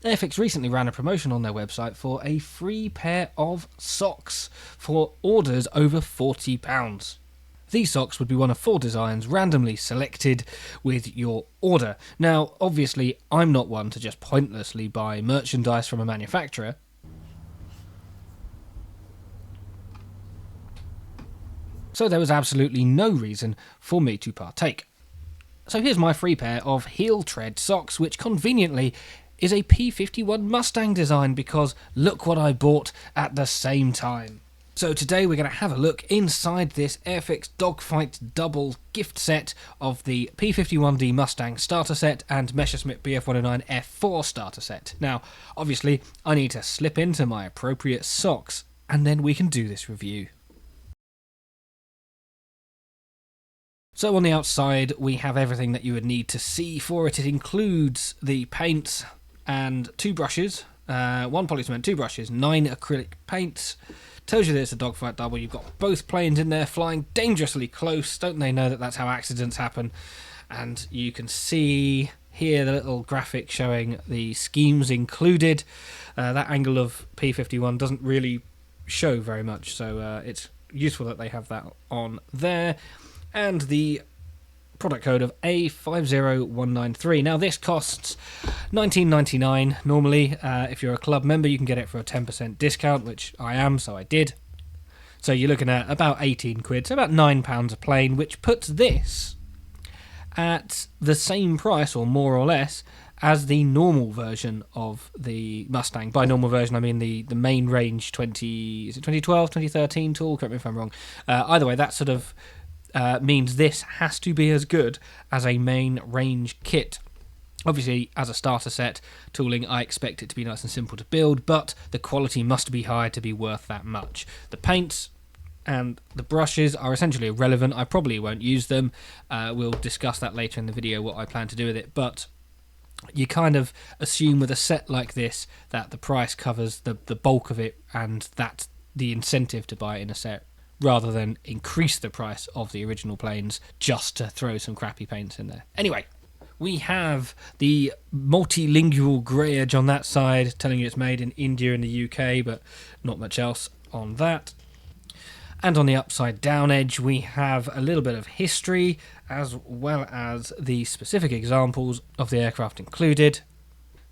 Airfix recently ran a promotion on their website for a free pair of socks for orders over £40. These socks would be one of 4 designs randomly selected with your order. Now, obviously, I'm not one to just pointlessly buy merchandise from a manufacturer. So there was absolutely no reason for me to partake. So here's my free pair of heel tread socks, which conveniently is a P-51 Mustang design, because look what I bought at the same time. So today we're going to have a look inside this Airfix Dogfight Double gift set of the P-51D Mustang starter set and Messerschmitt BF109-F 4 starter set. Now, obviously, I need to slip into my appropriate socks, and then we can do this review. So on the outside, we have everything that you would need to see for it. It includes the paints and 2 brushes, 1 polycement, 2 brushes, 9 acrylic paints. Tells you that it's a Dogfight Double. You've got both planes in there flying dangerously close. Don't they know that that's how accidents happen? And you can see here the little graphic showing the schemes included. That angle of P-51 doesn't really show very much, so it's useful that they have that on there. And the product code of A50193. Now this costs $19.99 normally. If you're a club member, you can get it for a 10% discount, which I am, so I did. So you're looking at about 18 quid, so about £9 a plane, which puts this at the same price, or more or less, as the normal version of the Mustang. By normal version, I mean the main range 2012, 2013 tool, correct me if I'm wrong. Either way, that sort of means this has to be as good as a main range kit. Obviously, as a starter set tooling, I expect it to be nice and simple to build, but the quality must be high to be worth that much. The paints and the brushes are essentially irrelevant. I probably won't use them. We'll discuss that later in the video, what I plan to do with it, but you kind of assume with a set like this that the price covers the bulk of it, and that's the incentive to buy it in a set, rather than increase the price of the original planes just to throw some crappy paints in there. Anyway, we have the multilingual greyage on that side, telling you it's made in India and the UK, but not much else on that. And on the upside down edge, we have a little bit of history, as well as the specific examples of the aircraft included,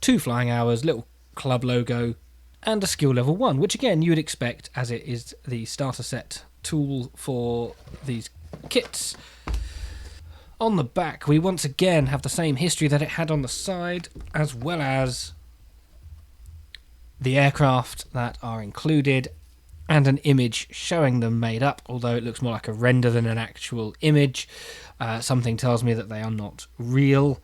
2 flying hours, little club logo, and a skill level 1, which again you would expect, as it is the starter set tool for these kits. On the back, we once again have the same history that it had on the side, as well as the aircraft that are included, and an image showing them made up, although it looks more like a render than an actual image. Something tells me that they are not real.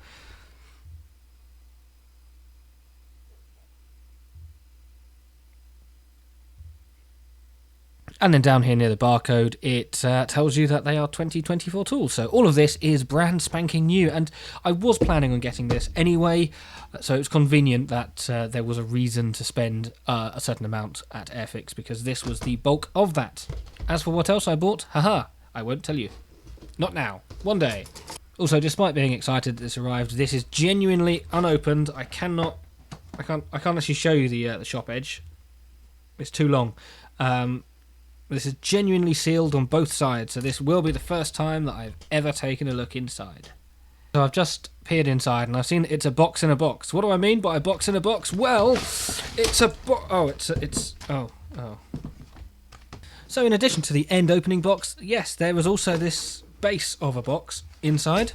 And then down here near the barcode, it tells you that they are 2024 tools. So all of this is brand spanking new, and I was planning on getting this anyway, so it's convenient that there was a reason to spend a certain amount at Airfix, because this was the bulk of that. As for what else I bought, haha, I won't tell you. Not now. One day. Also, despite being excited that this arrived, this is genuinely unopened. I can't actually show you the shop edge. It's too long. This is genuinely sealed on both sides, so this will be the first time that I've ever taken a look inside. So I've just peered inside and I've seen it's a box in a box. What do I mean by a box in a box? Well, it's a So in addition to the end opening box, yes, there was also this base of a box inside.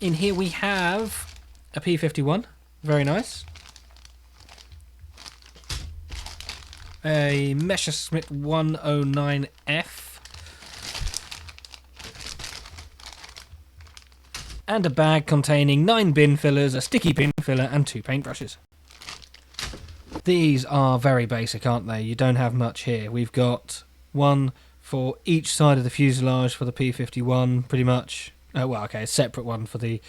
In here we have a P-51, very nice. A Messerschmitt 109-F, and a bag containing 9 bin fillers, a sticky bin filler, and 2 paintbrushes. These are very basic, aren't they? You don't have much here. We've got one for each side of the fuselage for the P-51, pretty much. Well, okay, a separate one for the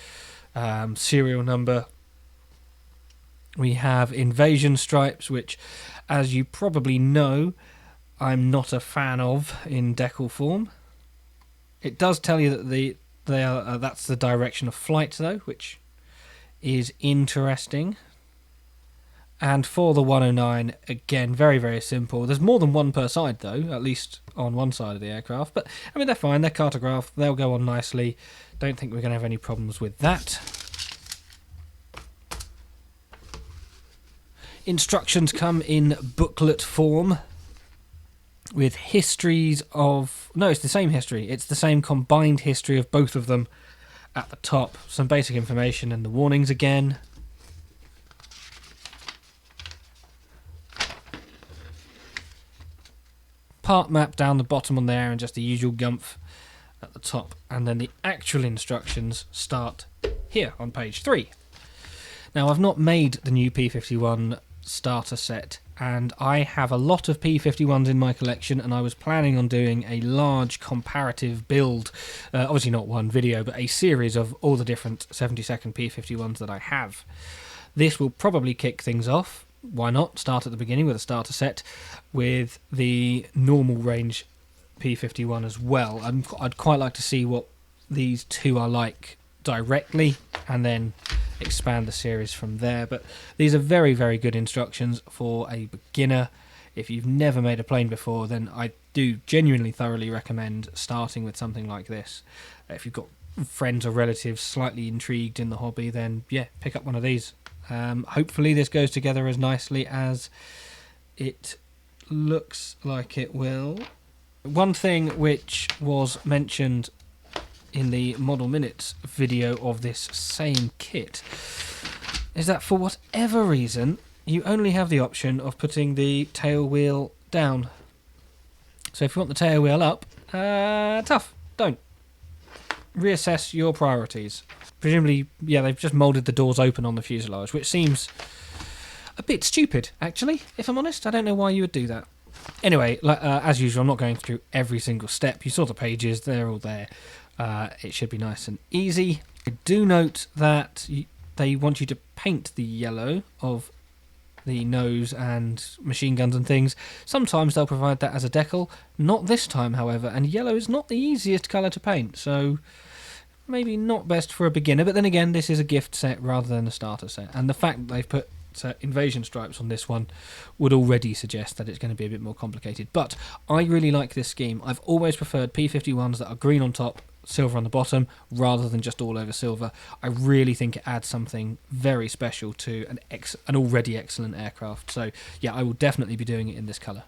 serial number. We have invasion stripes, which, as you probably know, I'm not a fan of in decal form. It does tell you that that's the direction of flight, though, which is interesting. And for the 109, again, very, very simple. There's more than one per side, though, at least on one side of the aircraft. But, I mean, they're fine. They're cartograph. They'll go on nicely. Don't think we're going to have any problems with that. Instructions come in booklet form with histories of... No, it's the same history. It's the same combined history of both of them at the top. Some basic information and the warnings again. Part map down the bottom on there and just the usual gumph at the top. And then the actual instructions start here on page 3. Now, I've not made the new P-51 starter set, and I have a lot of P-51s in my collection, and I was planning on doing a large comparative build, obviously not one video, but a series of all the different 72nd P-51s that I have. This will probably kick things off. Why not start at the beginning with a starter set with the normal range P-51 as well. I'd quite like to see what these two are like directly and then expand the series from there. But these are very, very good instructions for a beginner. If you've never made a plane before, then I do genuinely thoroughly recommend starting with something like this. If you've got friends or relatives slightly intrigued in the hobby, then yeah, pick up one of these. Hopefully this goes together as nicely as it looks like it will. One thing which was mentioned in the Model Minutes video of this same kit is that for whatever reason you only have the option of putting the tail wheel down. So if you want the tail wheel up, tough, don't. Reassess your priorities. Presumably, yeah, they've just moulded the doors open on the fuselage, which seems a bit stupid, actually, if I'm honest. I don't know why you would do that. Anyway, as usual, I'm not going through every single step. You saw the pages, they're all there. It should be nice and easy. I do note that they want you to paint the yellow of the nose and machine guns and things. Sometimes they'll provide that as a decal. Not this time, however, and yellow is not the easiest colour to paint, so maybe not best for a beginner. But then again, this is a gift set rather than a starter set, and the fact that they've put invasion stripes on this one would already suggest that it's going to be a bit more complicated. But I really like this scheme. I've always preferred P-51s that are green on top, silver on the bottom, rather than just all over silver. I really think it adds something very special to an already excellent aircraft. So yeah, I will definitely be doing it in this colour.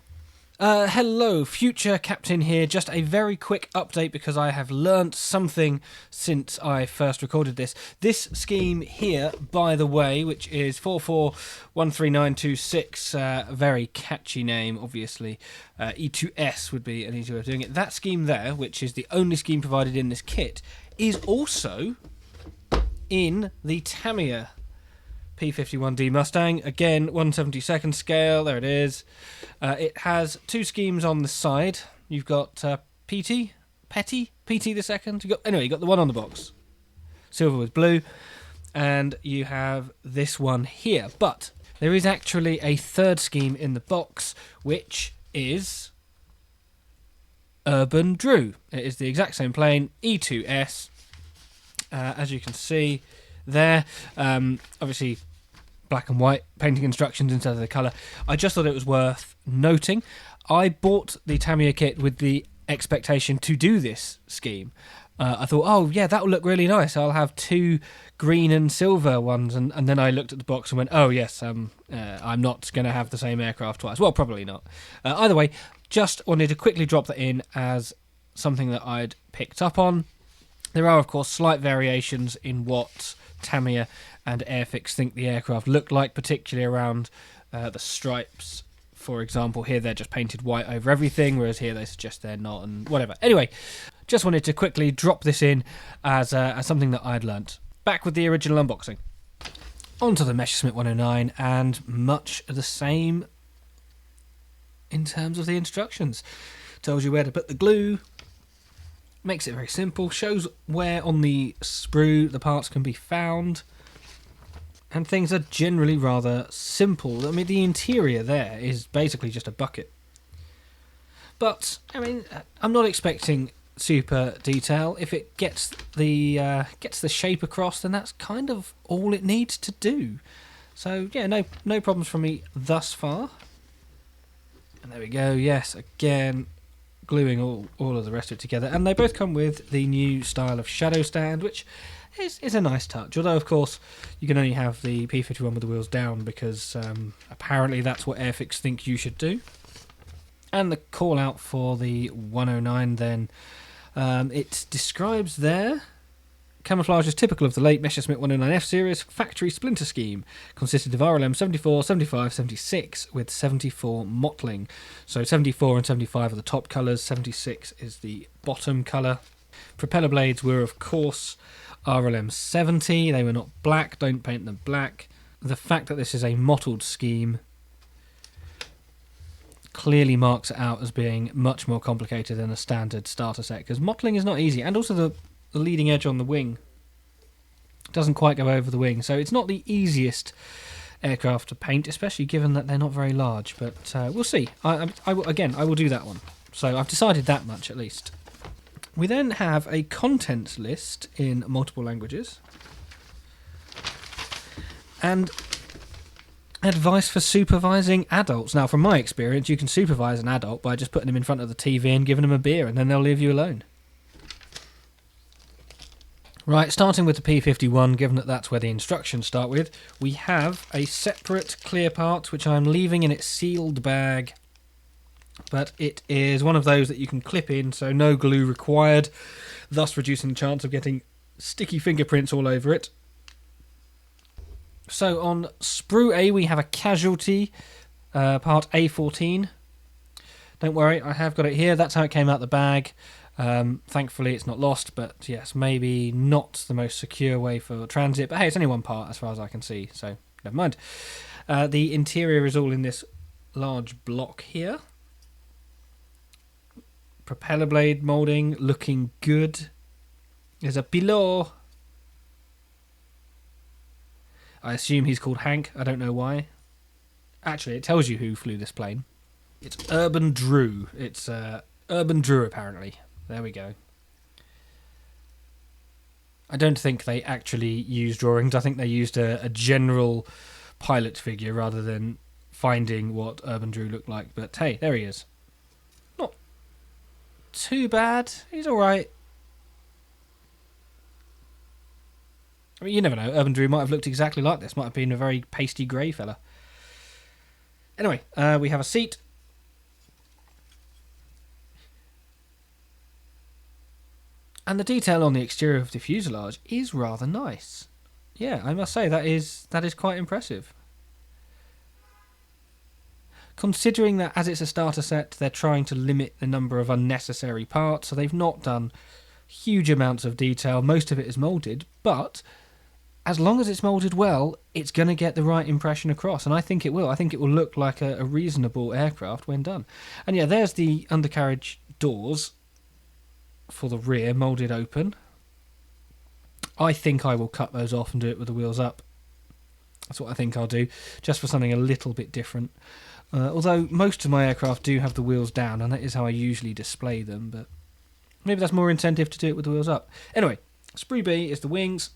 Hello, Future Captain here. Just a very quick update because I have learnt something since I first recorded this. This scheme here, by the way, which is 4413926, very catchy name, obviously. E2S would be an easier way of doing it. That scheme there, which is the only scheme provided in this kit, is also in the Tamiya P-51D Mustang. Again, 1/72 scale, there it is. It has two schemes on the side. You've got PT the second. You got the one on the box, silver with blue, and you have this one here. But there is actually a third scheme in the box, which is Urban Drew. It is the exact same plane, E2S, as you can see there. Obviously black and white painting instructions instead of the colour. I just thought it was worth noting. I bought the Tamiya kit with the expectation to do this scheme. I thought, oh yeah, that will look really nice. I'll have two green and silver ones, and then I looked at the box and went, oh yes, I'm not going to have the same aircraft twice. Well, probably not. Either way, just wanted to quickly drop that in as something that I'd picked up on. There are, of course, slight variations in what Tamiya and Airfix think the aircraft look like, particularly around the stripes. For example, here they're just painted white over everything, whereas here they suggest they're not, and whatever. Anyway, just wanted to quickly drop this in as something that I'd learnt. Back with the original unboxing. Onto the Messerschmitt 109, and much the same in terms of the instructions. Tells you where to put the glue, makes it very simple, shows where on the sprue the parts can be found, and things are generally rather simple. I mean, the interior there is basically just a bucket. But, I mean, I'm not expecting super detail. If it gets the shape across, then that's kind of all it needs to do. So yeah, no problems from me thus far. And there we go. Yes, again, gluing all of the rest of it together. And they both come with the new style of shadow stand, which is a nice touch. Although, of course, you can only have the P-51 with the wheels down because apparently that's what Airfix think you should do. And the call out for the 109 then, it describes there, camouflage is typical of the late Messerschmitt 109F series factory splinter scheme. Consisted of RLM 74, 75, 76 with 74 mottling. So 74 and 75 are the top colours, 76 is the bottom colour. Propeller blades were, of course, RLM 70. They were not black, don't paint them black. The fact that this is a mottled scheme clearly marks it out as being much more complicated than a standard starter set, because mottling is not easy, and also the leading edge on the wing doesn't quite go over the wing, so it's not the easiest aircraft to paint, especially given that they're not very large, but we'll see. I will do that one, so I've decided that much at least. We then have a contents list in multiple languages and advice for supervising adults. Now, from my experience, you can supervise an adult by just putting them in front of the TV and giving them a beer, and then they'll leave you alone. Right, starting with the P-51, given that that's where the instructions start with, we have a separate clear part, which I'm leaving in its sealed bag, but it is one of those that you can clip in, so no glue required, thus reducing the chance of getting sticky fingerprints all over it. So on sprue A, we have a casualty, part A14. Don't worry, I have got it here. That's how it came out the bag. Thankfully, it's not lost, but yes, maybe not the most secure way for transit. But hey, it's only one part as far as I can see, so never mind. The interior is all in this large block here. Propeller blade moulding looking good. There's a pilot. I assume he's called Hank. I don't know why. Actually, it tells you who flew this plane. It's Urban Drew. It's Urban Drew, apparently. There we go. I don't think they actually used drawings. I think they used a general pilot figure rather than finding what Urban Drew looked like. But hey, there he is. Not too bad. He's all right. I mean, you never know. Urban Drew might have looked exactly like this. Might have been a very pasty grey fella. Anyway, we have a seat. And the detail on the exterior of the fuselage is rather nice. Yeah, I must say that is quite impressive. Considering that as it's a starter set, they're trying to limit the number of unnecessary parts, so they've not done huge amounts of detail. Most of it is moulded, but as long as it's moulded well, it's going to get the right impression across, and I think it will. I think it will look like a reasonable aircraft when done. And yeah, there's the undercarriage doors for the rear, moulded open. I think I will cut those off and do it with the wheels up. That's what I think I'll do, just for something a little bit different. Although most of my aircraft do have the wheels down, and that is how I usually display them, but maybe that's more incentive to do it with the wheels up. Anyway, sprue B is the wings.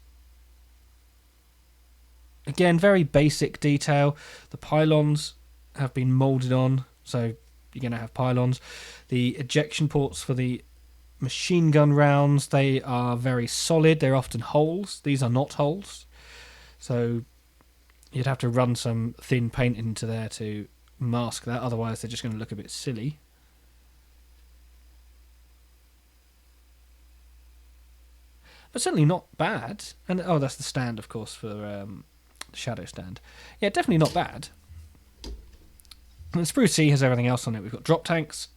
Again, very basic detail. The pylons have been moulded on, so you're going to have pylons. The ejection ports for the machine gun rounds, they are very solid. They're often holes. These are not holes. So you'd have to run some thin paint into there to mask that. Otherwise, they're just going to look a bit silly. But certainly not bad. And oh, that's the stand, of course, for the shadow stand. Yeah, definitely not bad. And the sprue C has everything else on it. We've got drop tanks,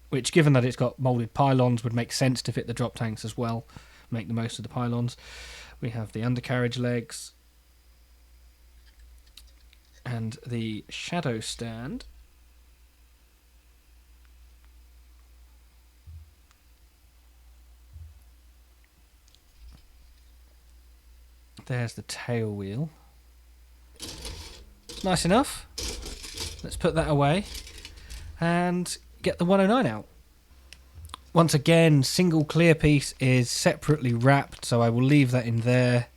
which, given that it's got moulded pylons, would make sense to fit the drop tanks as well, make the most of the pylons. We have the undercarriage legs and the shadow stand. There's the tail wheel. Nice enough. Let's put that away and get the 109 out. Once again, single clear piece is separately wrapped, so I will leave that in there.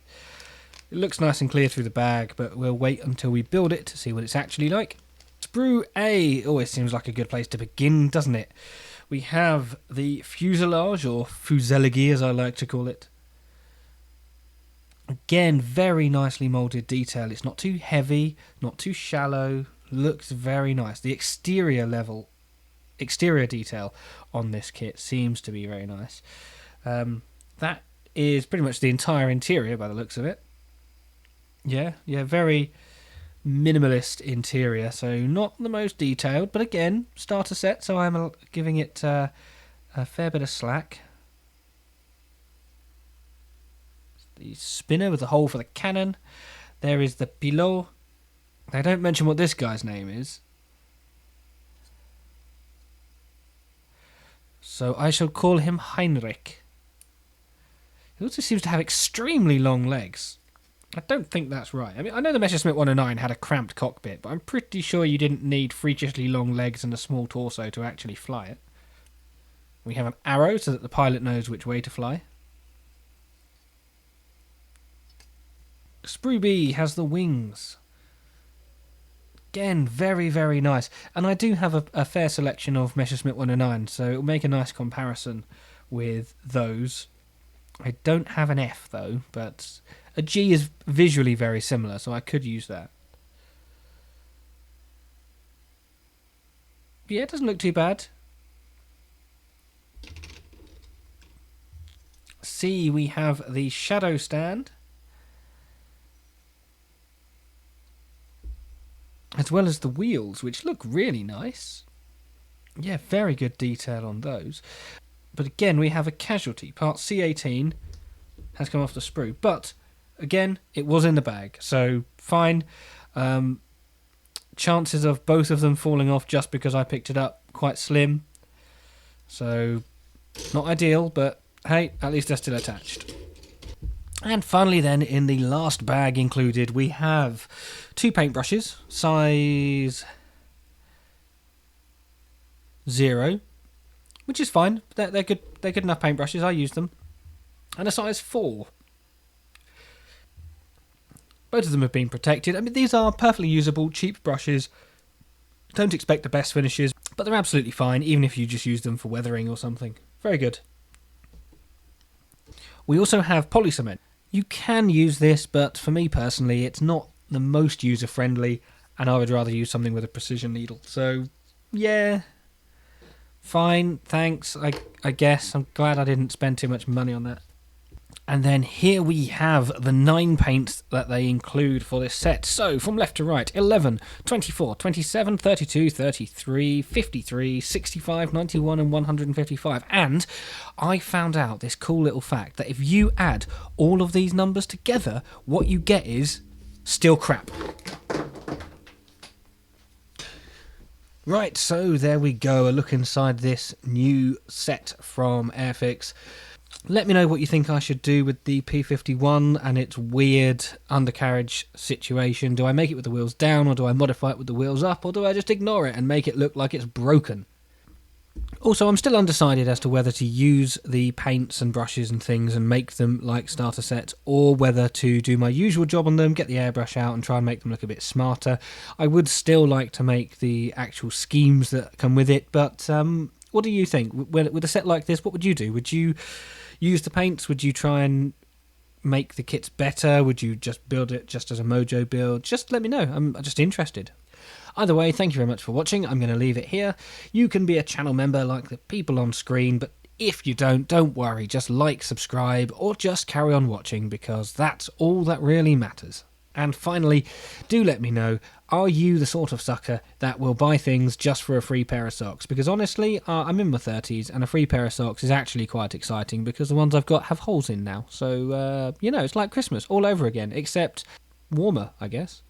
It looks nice and clear through the bag, but we'll wait until we build it to see what it's actually like. Sprue A always seems like a good place to begin, doesn't it? We have the fuselage, or fuselage as I like to call it. Again, very nicely moulded detail. It's not too heavy, not too shallow. Looks very nice. The exterior detail on this kit seems to be very nice. That is pretty much the entire interior by the looks of it. Yeah, very minimalist interior, so not the most detailed, but again, starter set, so I'm giving it a fair bit of slack. The spinner with the hole for the cannon. There is the pilot. They don't mention what this guy's name is, so I shall call him Heinrich. He also seems to have extremely long legs. I don't think that's right. I mean, I know the Messerschmitt 109 had a cramped cockpit, but I'm pretty sure you didn't need freakishly long legs and a small torso to actually fly it. We have an arrow so that the pilot knows which way to fly. Sprue B has the wings. Again, very, very nice. And I do have a fair selection of Messerschmitt 109, so it'll make a nice comparison with those. I don't have an F, though, but a G is visually very similar, so I could use that. Yeah, it doesn't look too bad. C, we have the shadow stand, as well as the wheels, which look really nice. Yeah, very good detail on those. But again, we have a casualty. Part C18 has come off the sprue, but again, it was in the bag, so fine. Chances of both of them falling off just because I picked it up, quite slim. So, not ideal, but hey, at least they're still attached. And finally then, in the last bag included, we have 2 paintbrushes, size 0, which is fine. They're good. They're good enough paintbrushes. I use them. And a size 4. Both of them have been protected. I mean, these are perfectly usable, cheap brushes. Don't expect the best finishes, but they're absolutely fine, even if you just use them for weathering or something. Very good. We also have polycement. You can use this, but for me personally, it's not the most user-friendly, and I would rather use something with a precision needle. So, yeah, fine, thanks, I guess. I'm glad I didn't spend too much money on that. And then here we have the 9 paints that they include for this set. So, from left to right, 11, 24, 27, 32, 33, 53, 65, 91 and 155. And I found out this cool little fact that if you add all of these numbers together, what you get is still crap. Right, so there we go, a look inside this new set from Airfix. Let me know what you think I should do with the P-51 and its weird undercarriage situation. Do I make it with the wheels down, or do I modify it with the wheels up, or do I just ignore it and make it look like it's broken? Also, I'm still undecided as to whether to use the paints and brushes and things and make them like starter sets, or whether to do my usual job on them, get the airbrush out and try and make them look a bit smarter. I would still like to make the actual schemes that come with it, but what do you think? With a set like this, what would you do? Would you use the paints? Would you try and make the kits better? Would you just build it just as a mojo build? Just let me know. I'm just interested. Either way, thank you very much for watching. I'm going to leave it here. You can be a channel member like the people on screen, but if you don't worry. Just like, subscribe, or just carry on watching, because that's all that really matters. And finally, do let me know, are you the sort of sucker that will buy things just for a free pair of socks? Because honestly, I'm in my 30s, and a free pair of socks is actually quite exciting, because the ones I've got have holes in now. So, it's like Christmas all over again, except warmer, I guess.